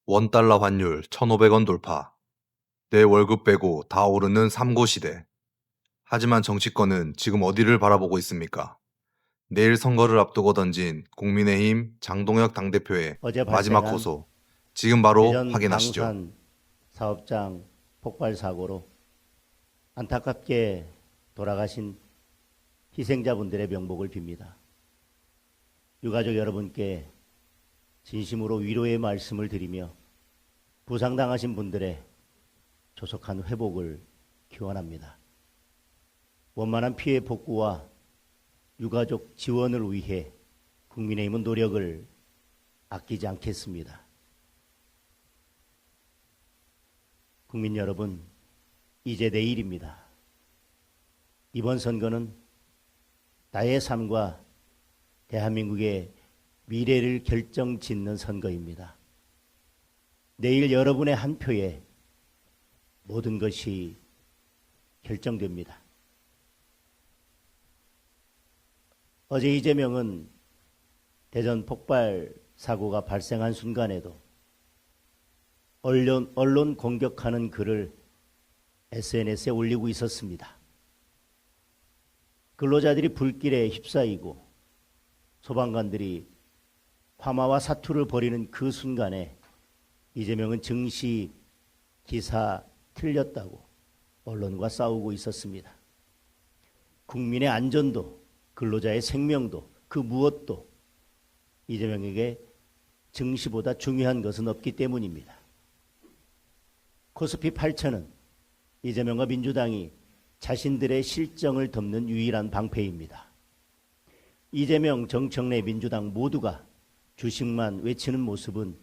원달러 환율 1,500원 돌파. 내 월급 빼고 다 오르는 삼고 시대. 하지만 정치권은 지금 어디를 바라보고 있습니까? 내일 선거를 앞두고 던진 국민의힘 장동혁 당대표의 어제 마지막 발생한 호소. 지금 바로 대전 확인하시죠. 방산 사업장 폭발 사고로 안타깝게 돌아가신 희생자분들의 명복을 빕니다. 유가족 여러분께 진심으로 위로의 말씀을 드리며 부상당하신 분들의 조속한 회복을 기원합니다. 원만한 피해 복구와 유가족 지원을 위해 국민의힘은 노력을 아끼지 않겠습니다. 국민 여러분, 이제 내일입니다. 이번 선거는 나의 삶과 대한민국의 미래를 결정짓는 선거입니다. 내일 여러분의 한 표에 모든 것이 결정됩니다. 어제 이재명은 대전 폭발 사고가 발생한 순간에도 언론 공격하는 글을 SNS에 올리고 있었습니다. 근로자들이 불길에 휩싸이고 소방관들이 화마와 사투를 벌이는 그 순간에 이재명은 증시 기사 틀렸다고 언론과 싸우고 있었습니다. 국민의 안전도 근로자의 생명도 그 무엇도 이재명에게 증시보다 중요한 것은 없기 때문입니다. 코스피 8천은 이재명과 민주당이 자신들의 실정을 덮는 유일한 방패입니다. 이재명, 정청래, 민주당 모두가 주식만 외치는 모습은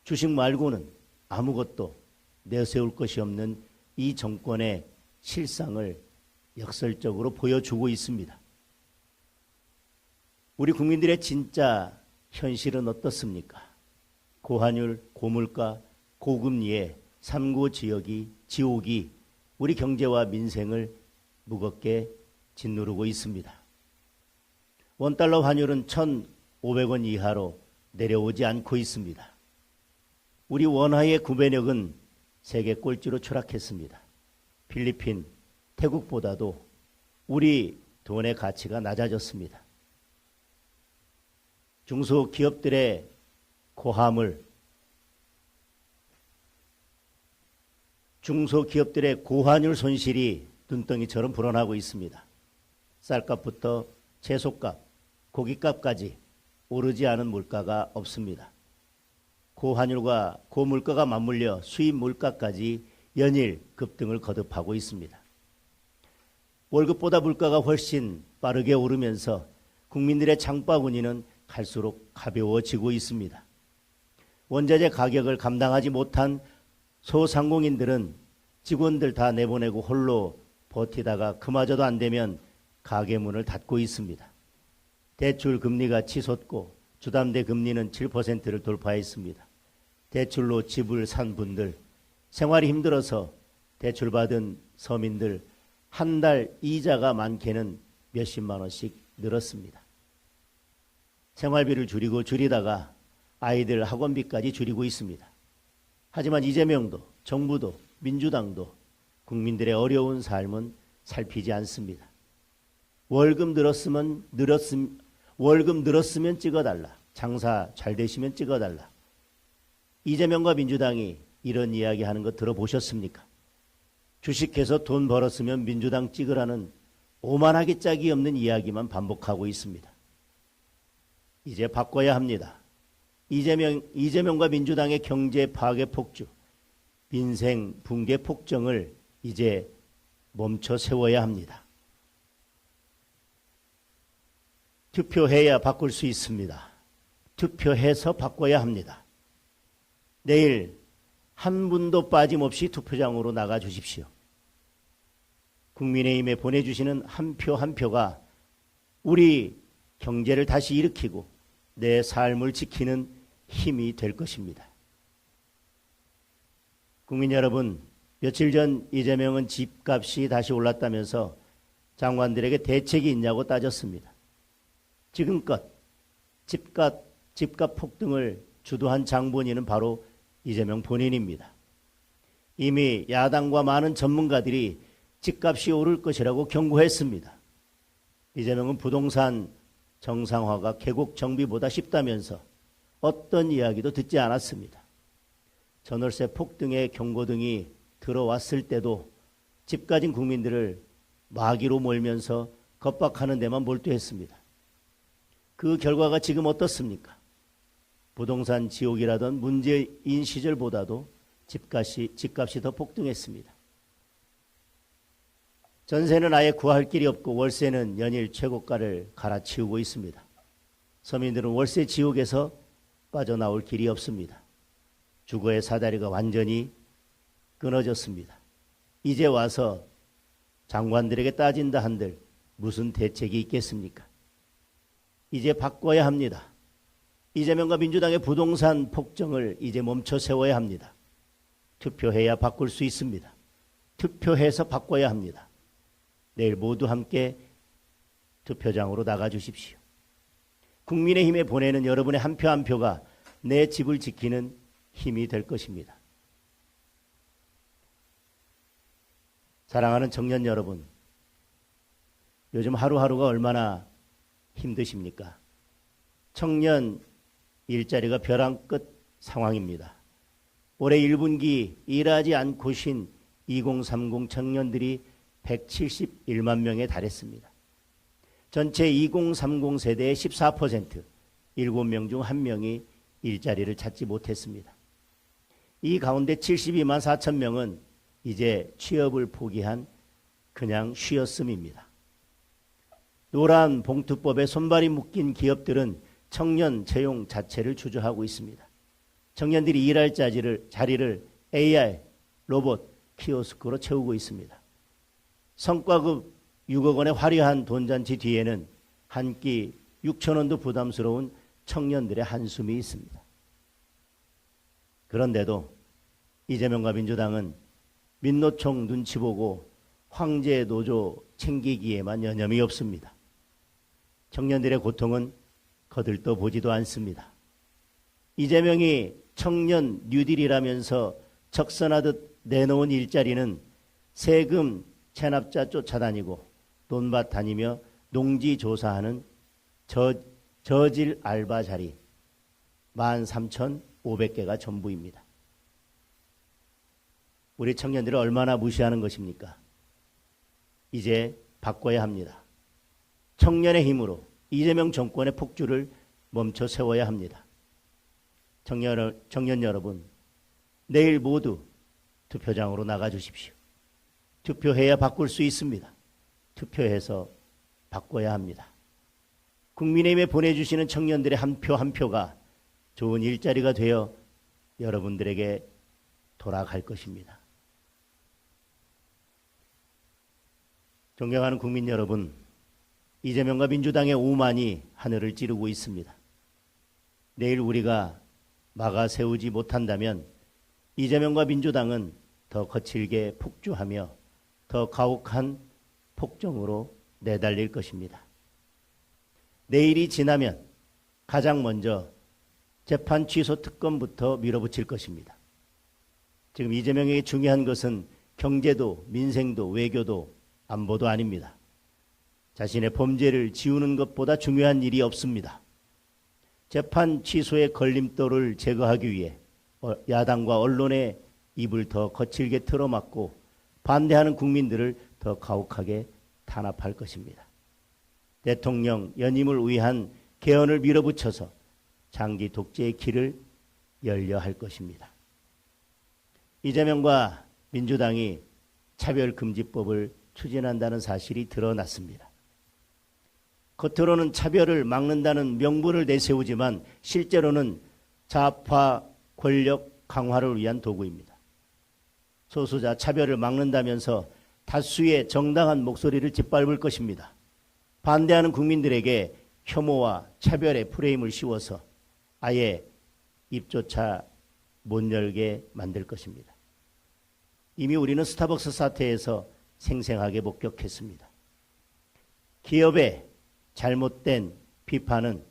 주식 말고는 아무것도 내세울 것이 없는 이 정권의 실상을 역설적으로 보여주고 있습니다. 우리 국민들의 진짜 현실은 어떻습니까? 고환율, 고물가, 고금리의 삼고 지옥이 우리 경제와 민생을 무겁게 짓누르고 있습니다. 원달러 환율은 1,500원 이하로 내려오지 않고 있습니다. 우리 원화의 구매력은 세계 꼴찌로 추락했습니다. 필리핀, 태국보다도 우리 돈의 가치가 낮아졌습니다. 중소기업들의 고환율 손실이 눈덩이처럼 불어나고 있습니다. 쌀값부터 채소값, 고기값까지 오르지 않은 물가가 없습니다. 고환율과 고물가가 맞물려 수입 물가까지 연일 급등을 거듭하고 있습니다. 월급보다 물가가 훨씬 빠르게 오르면서 국민들의 장바구니는 갈수록 가벼워지고 있습니다. 원자재 가격을 감당하지 못한 소상공인들은 직원들 다 내보내고 홀로 버티다가 그마저도 안 되면 가게 문을 닫고 있습니다. 대출 금리가 치솟고 주담대 금리는 7%를 돌파했습니다. 대출로 집을 산 분들, 생활이 힘들어서 대출받은 서민들 한 달 이자가 많게는 몇십만 원씩 늘었습니다. 생활비를 줄이다가 아이들 학원비까지 줄이고 있습니다. 하지만 이재명도 정부도 민주당도 국민들의 어려운 삶은 살피지 않습니다. 월급 늘었으면 찍어달라. 장사 잘 되시면 찍어달라. 이재명과 민주당이 이런 이야기 하는 거 들어보셨습니까? 주식해서 돈 벌었으면 민주당 찍으라는 오만하기 짝이 없는 이야기만 반복하고 있습니다. 이제 바꿔야 합니다. 이재명과 민주당의 경제 파괴 폭주, 민생 붕괴 폭정을 이제 멈춰 세워야 합니다. 투표해야 바꿀 수 있습니다. 투표해서 바꿔야 합니다. 내일 한 분도 빠짐없이 투표장으로 나가 주십시오. 국민의힘에 보내주시는 한 표 한 표가 우리 경제를 다시 일으키고 내 삶을 지키는 힘이 될 것입니다. 국민 여러분, 며칠 전 이재명은 집값이 다시 올랐다면서 장관들에게 대책이 있냐고 따졌습니다. 지금껏 집값 폭등을 주도한 장본인은 바로 이재명 본인입니다. 이미 야당과 많은 전문가들이 집값이 오를 것이라고 경고했습니다. 이재명은 부동산 정상화가 계곡 정비보다 쉽다면서 어떤 이야기도 듣지 않았습니다. 전월세 폭등의 경고등이 들어왔을 때도 집 가진 국민들을 마귀로 몰면서 겁박하는 데만 몰두했습니다. 그 결과가 지금 어떻습니까? 부동산 지옥이라던 문재인 시절보다도 집값이 더 폭등했습니다. 전세는 아예 구할 길이 없고 월세는 연일 최고가를 갈아치우고 있습니다. 서민들은 월세 지옥에서 빠져나올 길이 없습니다. 주거의 사다리가 완전히 끊어졌습니다. 이제 와서 장관들에게 따진다 한들 무슨 대책이 있겠습니까? 이제 바꿔야 합니다. 이재명과 민주당의 부동산 폭정을 이제 멈춰 세워야 합니다. 투표해야 바꿀 수 있습니다. 투표해서 바꿔야 합니다. 내일 모두 함께 투표장으로 나가주십시오. 국민의힘에 보내는 여러분의 한 표 한 표가 내 집을 지키는 힘이 될 것입니다. 사랑하는 청년 여러분, 요즘 하루하루가 얼마나 힘드십니까? 청년 일자리가 벼랑 끝 상황입니다. 올해 1분기 일하지 않고 쉰 2030 청년들이 171만 명에 달했습니다. 전체 2030 세대의 14%, 7명 중 1명이 일자리를 찾지 못했습니다. 이 가운데 72만 4천 명은 이제 취업을 포기한 그냥 쉬었음입니다. 노란 봉투법에 손발이 묶인 기업들은 청년 채용 자체를 주저하고 있습니다. 청년들이 일할 자리를 AI, 로봇, 키오스크로 채우고 있습니다. 성과급 6억 원의 화려한 돈잔치 뒤에는 한 끼 6천 원도 부담스러운 청년들의 한숨이 있습니다. 그런데도 이재명과 민주당은 민노총 눈치 보고 황제 노조 챙기기에만 여념이 없습니다. 청년들의 고통은 거들떠 보지도 않습니다. 이재명이 청년 뉴딜이라면서 적선하듯 내놓은 일자리는 세금 체납자 쫓아다니고 논밭 다니며 농지 조사하는 저질 알바 자리 13,500개가 전부입니다. 우리 청년들을 얼마나 무시하는 것입니까? 이제 바꿔야 합니다. 청년의 힘으로 이재명 정권의 폭주를 멈춰 세워야 합니다. 청년 여러분, 내일 모두 투표장으로 나가 주십시오. 투표해야 바꿀 수 있습니다. 투표해서 바꿔야 합니다. 국민의힘에 보내주시는 청년들의 한 표 한 표가 좋은 일자리가 되어 여러분들에게 돌아갈 것입니다. 존경하는 국민 여러분, 이재명과 민주당의 오만이 하늘을 찌르고 있습니다. 내일 우리가 막아 세우지 못한다면 이재명과 민주당은 더 거칠게 폭주하며 더 가혹한 폭정으로 내달릴 것입니다. 내일이 지나면 가장 먼저 재판 취소 특검부터 밀어붙일 것입니다. 지금 이재명에게 중요한 것은 경제도 민생도 외교도 안보도 아닙니다. 자신의 범죄를 지우는 것보다 중요한 일이 없습니다. 재판 취소의 걸림돌을 제거하기 위해 야당과 언론의 입을 더 거칠게 틀어막고 반대하는 국민들을 더 가혹하게 탄압할 것입니다. 대통령 연임을 위한 개헌을 밀어붙여서 장기 독재의 길을 열려 할 것입니다. 이재명과 민주당이 차별금지법을 추진한다는 사실이 드러났습니다. 겉으로는 차별을 막는다는 명분을 내세우지만 실제로는 좌파 권력 강화를 위한 도구입니다. 소수자 차별을 막는다면서 다수의 정당한 목소리를 짓밟을 것입니다. 반대하는 국민들에게 혐오와 차별의 프레임을 씌워서 아예 입조차 못 열게 만들 것입니다. 이미 우리는 스타벅스 사태에서 생생하게 목격했습니다. 기업의 잘못된 비판은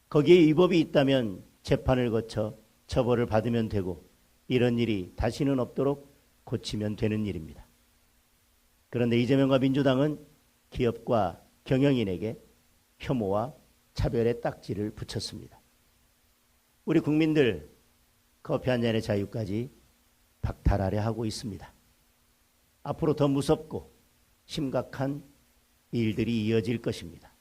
거기에 위법이 있다면 재판을 거쳐 처벌을 받으면 되고 이런 일이 다시는 없도록 고치면 되는 일입니다. 그런데 이재명과 민주당은 기업과 경영인에게 혐오와 차별의 딱지를 붙였습니다. 우리 국민들 커피 한 잔의 자유까지 박탈하려 하고 있습니다. 앞으로 더 무섭고 심각한 일들이 이어질 것입니다.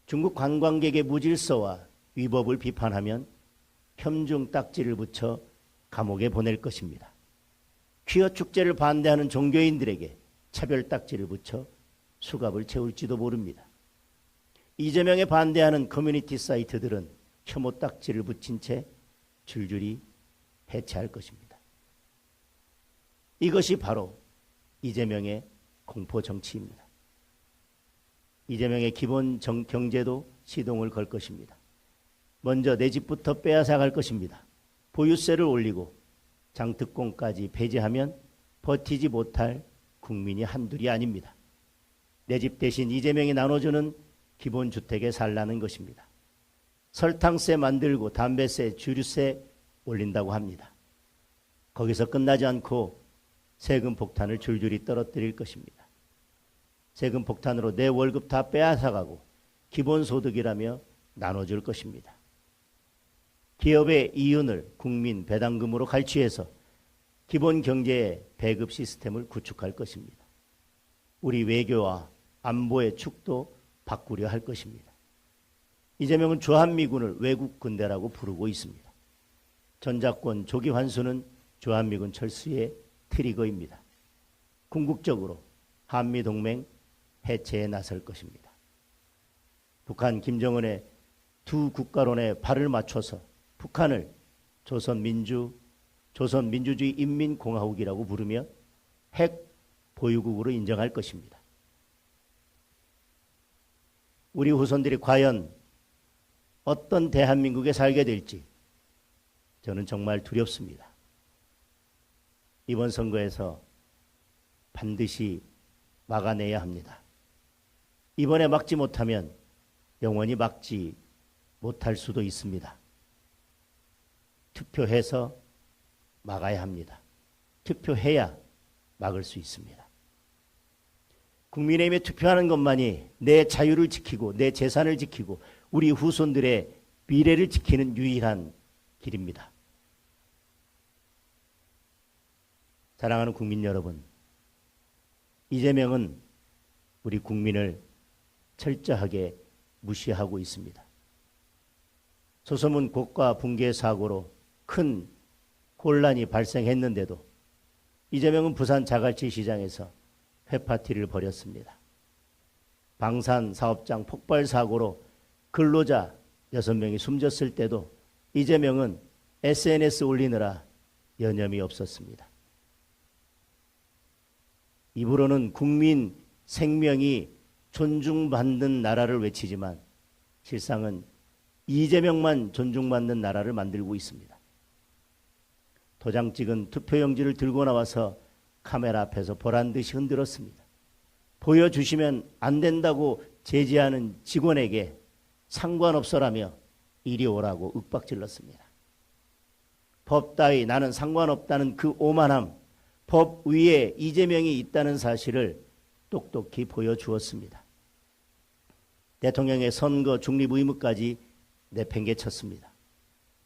중국 관광객의 무질서와 위법을 비판하면 혐중 딱지를 붙여 감옥에 보낼 것입니다. 퀴어 축제를 반대하는 종교인들에게 차별 딱지를 붙여 수갑을 채울지도 모릅니다. 이재명에 반대하는 커뮤니티 사이트들은 혐오 딱지를 붙인 채 줄줄이 해체할 것입니다. 이것이 바로 이재명의 공포 정치입니다. 이재명의 기본 경제도 시동을 걸 것입니다. 먼저 내 집부터 빼앗아 갈 것입니다. 보유세를 올리고 장특공까지 폐지하면 버티지 못할 국민이 한둘이 아닙니다. 내 집 대신 이재명이 나눠주는 기본주택에 살라는 것입니다. 설탕세 만들고 담배세, 주류세 올린다고 합니다. 거기서 끝나지 않고 세금 폭탄을 줄줄이 떨어뜨릴 것입니다. 세금 폭탄으로 내 월급 다 빼앗아가고 기본소득이라며 나눠줄 것입니다. 기업의 이윤을 국민 배당금으로 갈취해서 기본 경제의 배급 시스템을 구축할 것입니다. 우리 외교와 안보의 축도 바꾸려 할 것입니다. 이재명은 주한미군을 외국 군대라고 부르고 있습니다. 전작권 조기 환수는 주한미군 철수의 트리거입니다. 궁극적으로 한미동맹 해체에 나설 것입니다. 북한 김정은의 두 국가론에 발을 맞춰서 북한을 조선민주주의 인민공화국이라고 부르며 핵 보유국으로 인정할 것입니다. 우리 후손들이 과연 어떤 대한민국에 살게 될지 저는 정말 두렵습니다. 이번 선거에서 반드시 막아내야 합니다. 이번에 막지 못하면 영원히 막지 못할 수도 있습니다. 투표해서 막아야 합니다. 투표해야 막을 수 있습니다. 국민의힘에 투표하는 것만이 내 자유를 지키고 내 재산을 지키고 우리 후손들의 미래를 지키는 유일한 길입니다. 사랑하는 국민 여러분, 이재명은 우리 국민을 철저하게 무시하고 있습니다. 소소문 고가 붕괴 사고로 큰 혼란이 발생했는데도 이재명은 부산 자갈치 시장에서 회파티를 벌였습니다. 방산 사업장 폭발 사고로 근로자 6명이 숨졌을 때도 이재명은 SNS 올리느라 여념이 없었습니다. 입으로는 국민 생명이 존중받는 나라를 외치지만 실상은 이재명만 존중받는 나라를 만들고 있습니다. 도장 찍은 투표용지를 들고 나와서 카메라 앞에서 보란듯이 흔들었습니다. 보여주시면 안 된다고 제지하는 직원에게 상관없어라며 이리 오라고 윽박질렀습니다. 법 따위 나는 상관없다는 그 오만함, 법 위에 이재명이 있다는 사실을 똑똑히 보여주었습니다. 대통령의 선거 중립 의무까지 내팽개쳤습니다.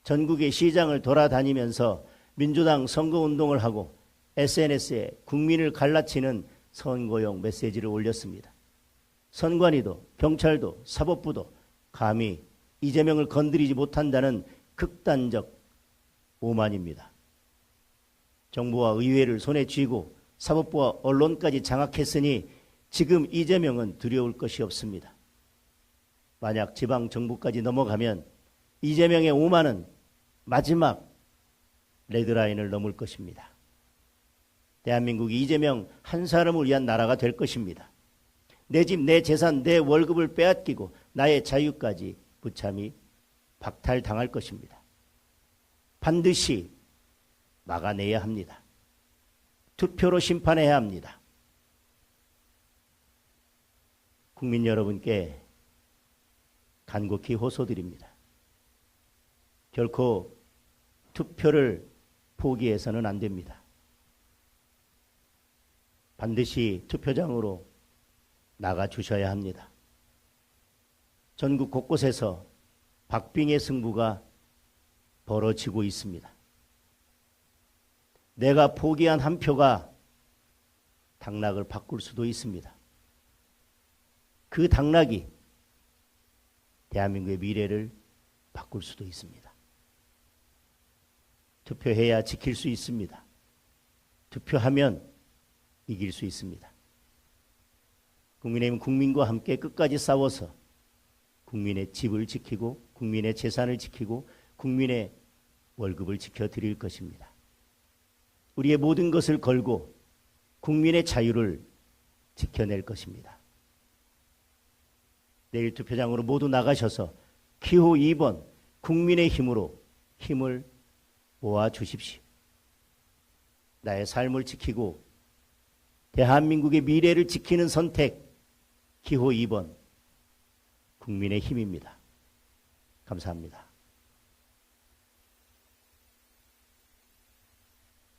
전국의 시장을 돌아다니면서 민주당 선거운동을 하고 SNS에 국민을 갈라치는 선거용 메시지를 올렸습니다. 선관위도 경찰도 사법부도 감히 이재명을 건드리지 못한다는 극단적 오만입니다. 정부와 의회를 손에 쥐고 사법부와 언론까지 장악했으니 지금 이재명은 두려울 것이 없습니다. 만약 지방정부까지 넘어가면 이재명의 오만은 마지막 레드라인을 넘을 것입니다. 대한민국이 이재명 한 사람을 위한 나라가 될 것입니다. 내 집, 내 재산, 내 월급을 빼앗기고 나의 자유까지 무참히 박탈당할 것입니다. 반드시 막아내야 합니다. 투표로 심판해야 합니다. 국민 여러분께 간곡히 호소드립니다. 결코 투표를 포기해서는 안 됩니다. 반드시 투표장으로 나가 주셔야 합니다. 전국 곳곳에서 박빙의 승부가 벌어지고 있습니다. 내가 포기한 한 표가 당락을 바꿀 수도 있습니다. 그 당락이 대한민국의 미래를 바꿀 수도 있습니다. 투표해야 지킬 수 있습니다. 투표하면 이길 수 있습니다. 국민의힘 국민과 함께 끝까지 싸워서 국민의 집을 지키고 국민의 재산을 지키고 국민의 월급을 지켜드릴 것입니다. 우리의 모든 것을 걸고 국민의 자유를 지켜낼 것입니다. 내일 투표장으로 모두 나가셔서 기호 2번 국민의 힘으로 힘을 모아 주십시오. 나의 삶을 지키고 대한민국의 미래를 지키는 선택 기호 2번 국민의 힘입니다. 감사합니다.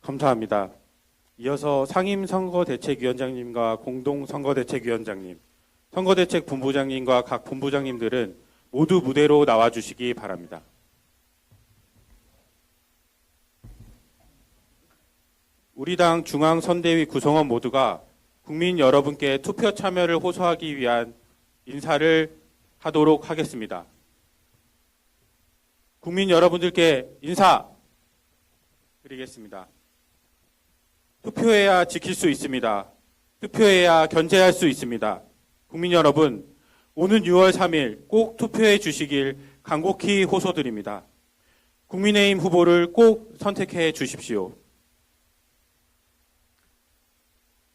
감사합니다. 이어서 상임선거대책위원장님과 공동선거대책위원장님, 선거대책본부장님과 각 본부장님들은 모두 무대로 나와주시기 바랍니다. 우리 당 중앙선대위 구성원 모두가 국민 여러분께 투표 참여를 호소하기 위한 인사를 하도록 하겠습니다. 국민 여러분들께 인사 드리겠습니다. 투표해야 지킬 수 있습니다. 투표해야 견제할 수 있습니다. 국민 여러분, 오는 6월 3일 꼭 투표해 주시길 간곡히 호소드립니다. 국민의힘 후보를 꼭 선택해 주십시오.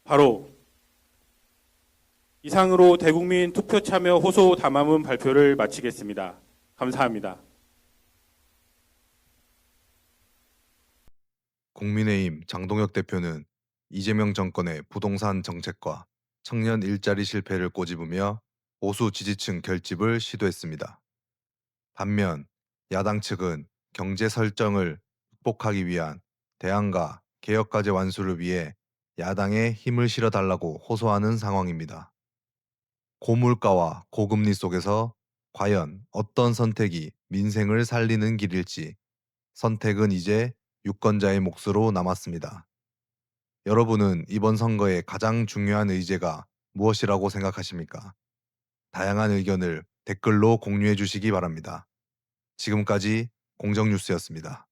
바로 이상으로 대국민 투표 참여 호소 담화문 발표를 마치겠습니다. 감사합니다. 국민의힘 장동혁 대표는 이재명 정권의 부동산 정책과 청년 일자리 실패를 꼬집으며 보수 지지층 결집을 시도했습니다. 반면 야당 측은 경제 설정을 극복하기 위한 대안과 개혁과제 완수를 위해 야당에 힘을 실어달라고 호소하는 상황입니다. 고물가와 고금리 속에서 과연 어떤 선택이 민생을 살리는 길일지 선택은 이제 유권자의 몫으로 남았습니다. 여러분은 이번 선거의 가장 중요한 의제가 무엇이라고 생각하십니까? 다양한 의견을 댓글로 공유해 주시기 바랍니다. 지금까지 공정뉴스였습니다.